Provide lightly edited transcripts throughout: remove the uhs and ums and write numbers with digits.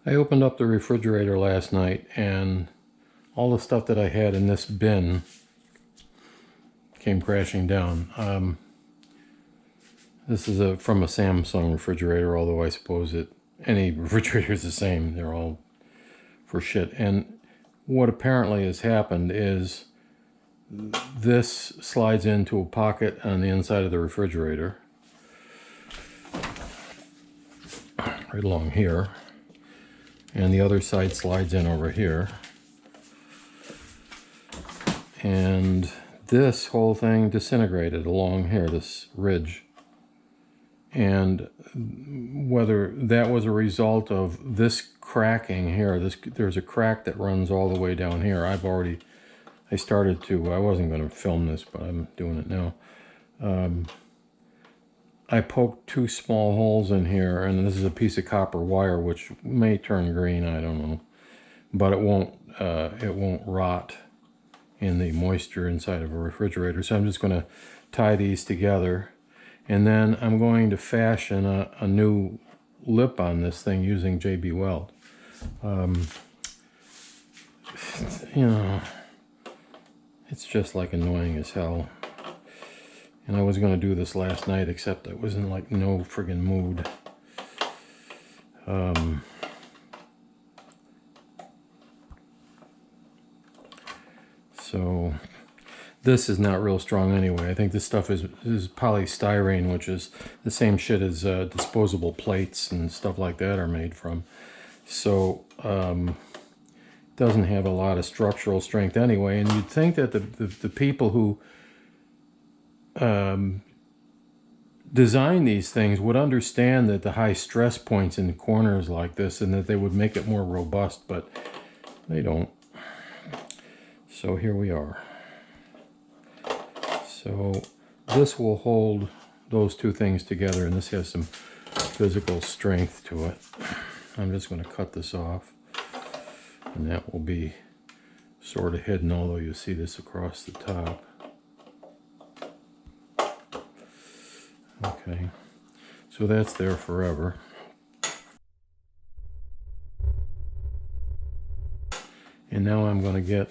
I opened up the refrigerator last night and all the stuff that I had in this bin came crashing down. This is from a Samsung refrigerator, although I suppose any refrigerator is the same. They're all for shit. And what apparently has happened is this slides into a pocket on the inside of the refrigerator, right along here, and the other side slides in over here. And this whole thing disintegrated along here, this ridge. And whether that was a result of this cracking here, there's a crack that runs all the way down here. I wasn't going to film this, but I'm doing it now. I poked 2 small holes in here, and this is a piece of copper wire, which may turn green, I don't know. But it won't rot in the moisture inside of a refrigerator. So I'm just going to tie these together, and then I'm going to fashion a new lip on this thing using JB Weld. You know, it's just like annoying as hell. And I was going to do this last night, except I was in like no friggin' mood. So this is not real strong anyway. I think this stuff is polystyrene, which is the same shit as disposable plates and stuff like that are made from. So doesn't have a lot of structural strength anyway. And you'd think that the people who design these things would understand that the high stress points in corners like this, and that they would make it more robust, but they don't. So here we are. So this will hold those two things together, and this has some physical strength to it. I'm just going to cut this off, and that will be sort of hidden, although you see this across the top. Okay, so that's there forever. And now I'm going to get,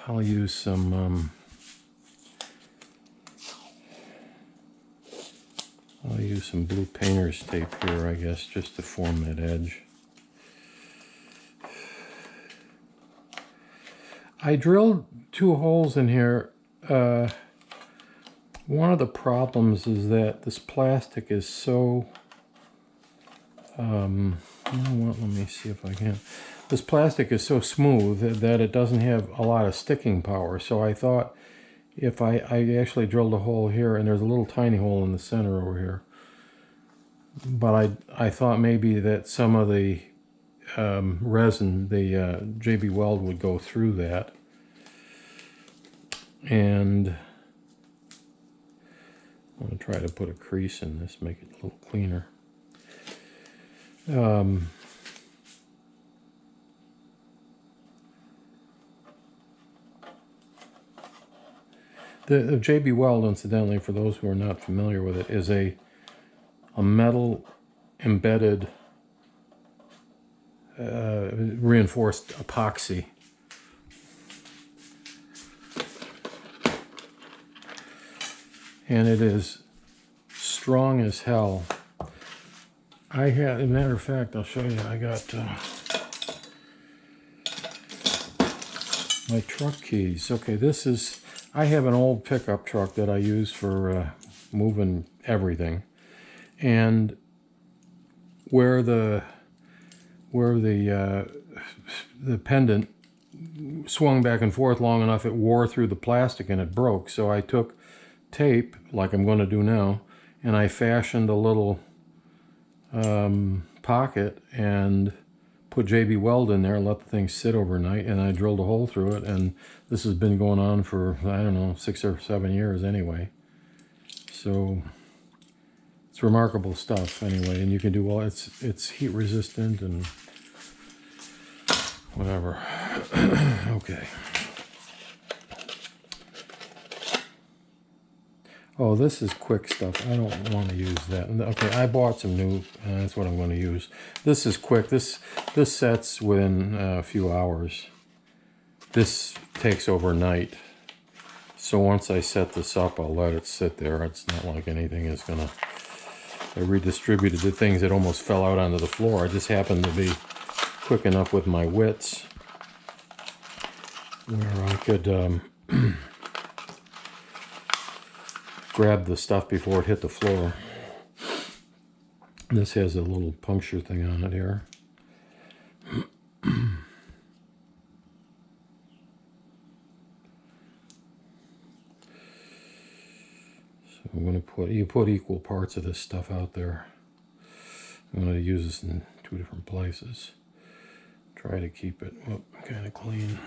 I'll use some, blue painter's tape here, I guess, just to form that edge. I drilled 2 holes in here. One of the problems is that this plastic is so, you know what, let me see if I can. This plastic is so smooth that it doesn't have a lot of sticking power. So I thought if I actually drilled a hole here, and there's a little tiny hole in the center over here. But I thought maybe that some of the resin, the JB Weld, would go through that. And I'm going to try to put a crease in this, make it a little cleaner. The JB Weld, incidentally, for those who are not familiar with it, is a metal embedded reinforced epoxy. And it is strong as hell. I had, as a matter of fact, I'll show you, I got my truck keys. Okay, this is, I have an old pickup truck that I use for moving everything. And where the pendant swung back and forth long enough, it wore through the plastic and it broke. So I took tape, like I'm going to do now, and I fashioned a little pocket and put JB Weld in there and let the thing sit overnight, and I drilled a hole through it, and this has been going on for, I don't know, 6 or 7 years anyway. So it's remarkable stuff anyway, and you can do all, it's heat resistant and whatever. Okay. Oh, this is quick stuff. I don't want to use that. Okay, I bought some new, and that's what I'm going to use. This is quick. This sets within a few hours. This takes overnight. So once I set this up, I'll let it sit there. It's not like anything is going to... I redistributed the things that almost fell out onto the floor. I just happened to be quick enough with my wits where I could grab the stuff before it hit the floor. This has a little puncture thing on it here. So I'm going to you put equal parts of this stuff out there. I'm going to use this in 2 different places. Try to keep it kind of clean.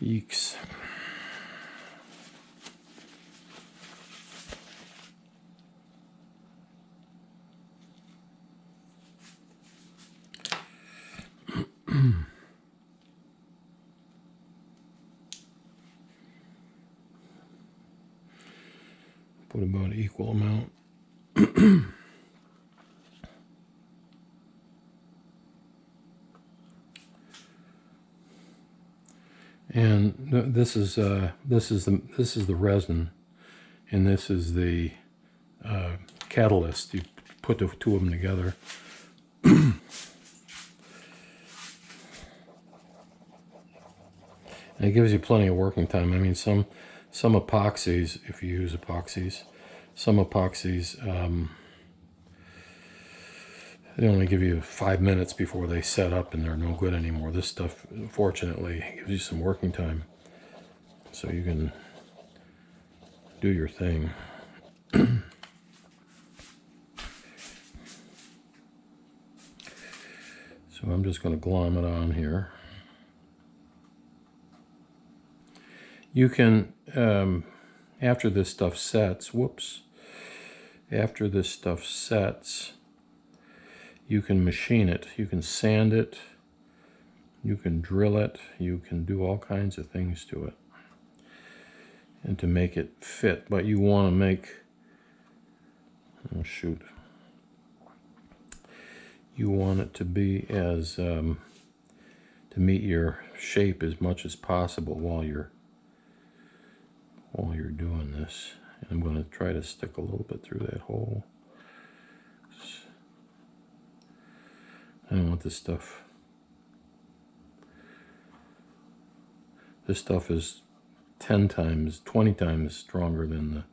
Eeks. Put about an equal amount. And this is the resin, and this is the catalyst. You put the 2 of them together. And it gives you plenty of working time. I mean, some epoxies, if you use epoxies, some epoxies, they only give you 5 minutes before they set up and they're no good anymore. This stuff, fortunately, gives you some working time, so you can do your thing. So I'm just going to glom it on here. You can, after this stuff sets, after this stuff sets, you can machine it, you can sand it, you can drill it, you can do all kinds of things to it and to make it fit. But you want to make, oh shoot, you want it to be as, to meet your shape as much as possible while you're doing this. I'm going to try to stick a little bit through that hole. I don't want this stuff. This stuff is 10 times, 20 times stronger than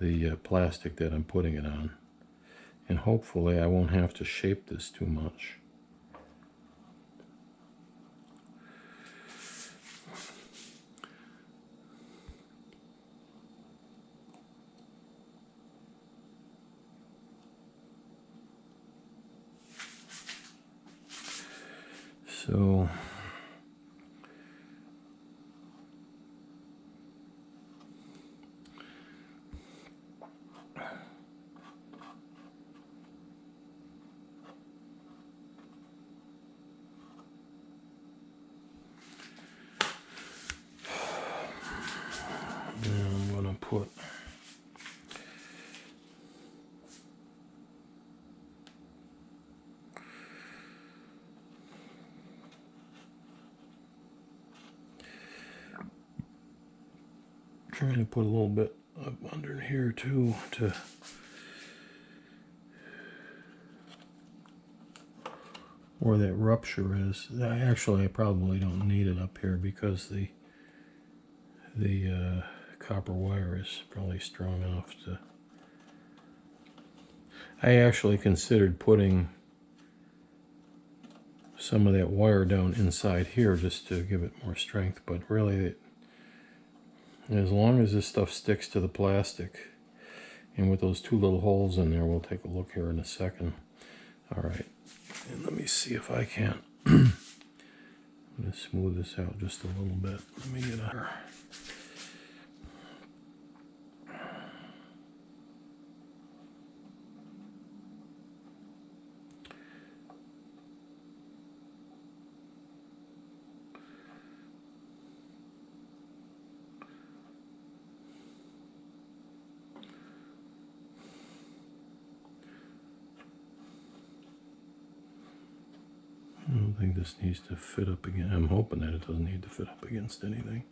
the plastic that I'm putting it on. And hopefully I won't have to shape this too much. So I'm going to put trying to put a little bit up under here too, to where that rupture is. Actually, I probably don't need it up here because the copper wire is probably strong enough to... I actually considered putting some of that wire down inside here just to give it more strength, but really as long as this stuff sticks to the plastic, and with those 2 little holes in there, we'll take a look here in a second. All right, and let me see if I can. I'm going to smooth this out just a little bit. Let me get her. don't think this needs to fit up again. I'm hoping that it doesn't need to fit up against anything.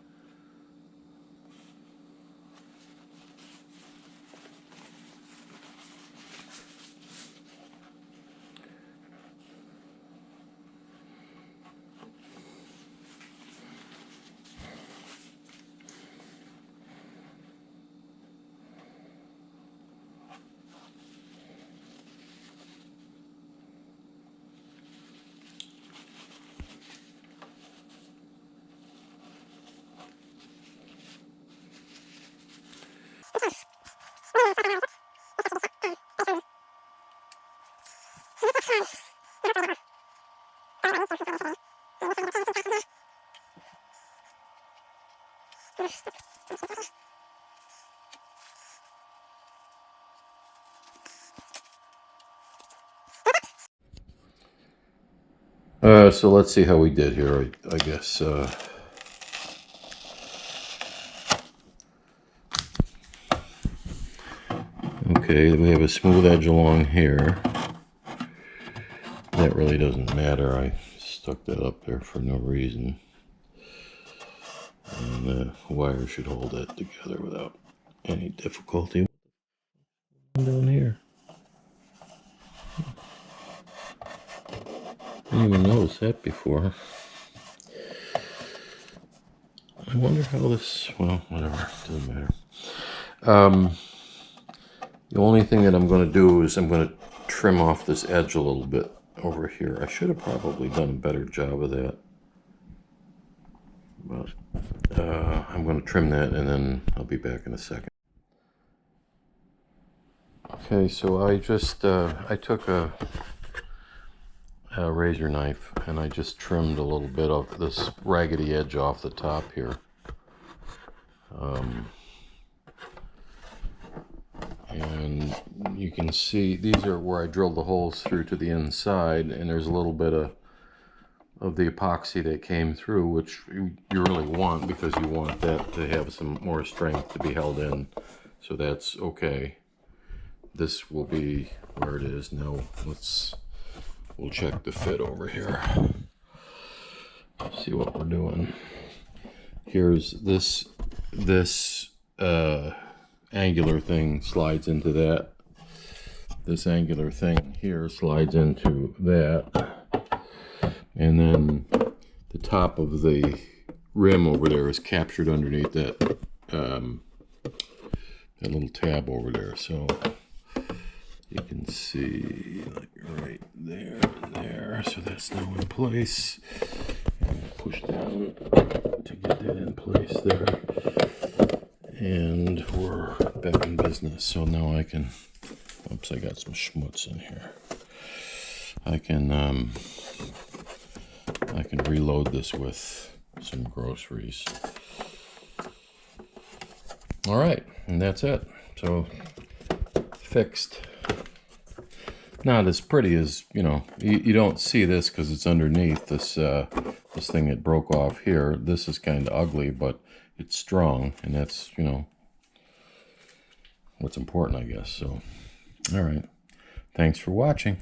So let's see how we did here, I guess. Okay, we have a smooth edge along here. That really doesn't matter. I stuck that up there for no reason. And the wire should hold that together without any difficulty. Down here. I didn't even notice that before. I wonder how this, well, whatever, doesn't matter. The only thing that I'm going to do is I'm going to trim off this edge a little bit over here. I should have probably done a better job of that. But I'm going to trim that and then I'll be back in a second. Okay, so I just, I took a razor knife and I just trimmed a little bit of this raggedy edge off the top here. And you can see these are where I drilled the holes through to the inside, and there's a little bit of the epoxy that came through, which you really want because you want that to have some more strength to be held in. So that's okay. This will be where it is. Now we'll check the fit over here. See what we're doing. Here's this angular thing slides into that. This angular thing here slides into that. And then the top of the rim over there is captured underneath that that little tab over there. So you can see like right there and there. So that's now in place. And push down to get that in place there. And we're back in business. So now I can, oops, I got some schmutz in here. I can reload this with some groceries. All right, and that's it. So fixed. Not as pretty as, you know, you don't see this because it's underneath this this thing that broke off here. This is kind of ugly, but it's strong, and that's, you know, what's important, I guess. So, all right. Thanks for watching.